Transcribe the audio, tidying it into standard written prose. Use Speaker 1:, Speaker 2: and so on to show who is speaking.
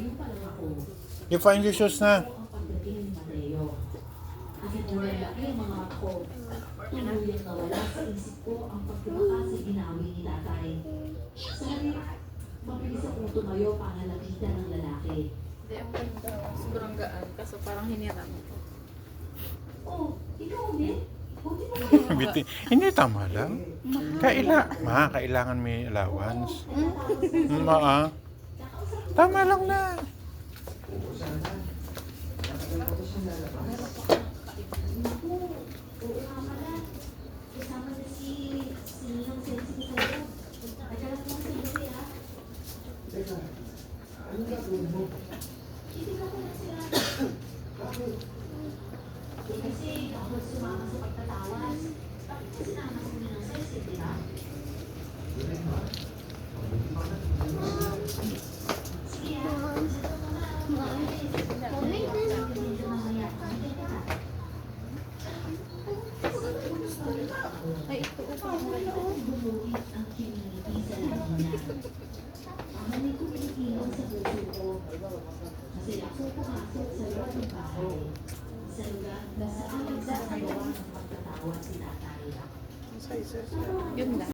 Speaker 1: ngayon pa lang ako.
Speaker 2: I-find your shoes na.
Speaker 1: Ang pagdating ni Mateo. Kahit malaki ang mga ako, tuluyang nawala sa isip ko ang pagkabaka sa ginawi ni tatay. Sorry, mabilis akong tumayo para lapitan ng lalaki.
Speaker 3: Hindi, ang ganda. Sobrang gaan. Kaso parang hinira mo po.
Speaker 1: Oh, ikaw ulit? Buti mo
Speaker 2: Hindi, tama lang. Kailangan may allowance. Tama lang na.
Speaker 1: Naku, oo nga pala. Kasama na si Ninong Sensi ko sa'yo. Nagkalat mo sa gabi, ha? Hindi ko na sila. Kasi ako sumama sa pagtatawas. Bakit mo sinama si Ninong Sensi, di ba? Sige, ha?
Speaker 3: Ay, ito po.
Speaker 1: Bumuhit ang community sa lahat. Ang ko pinikilang sa puso ko. Kasi ako pumasok sa loob ng bahay. Sa lugar na saan nagsasagawa ng pagtatawa si tatay.
Speaker 3: Yun lang.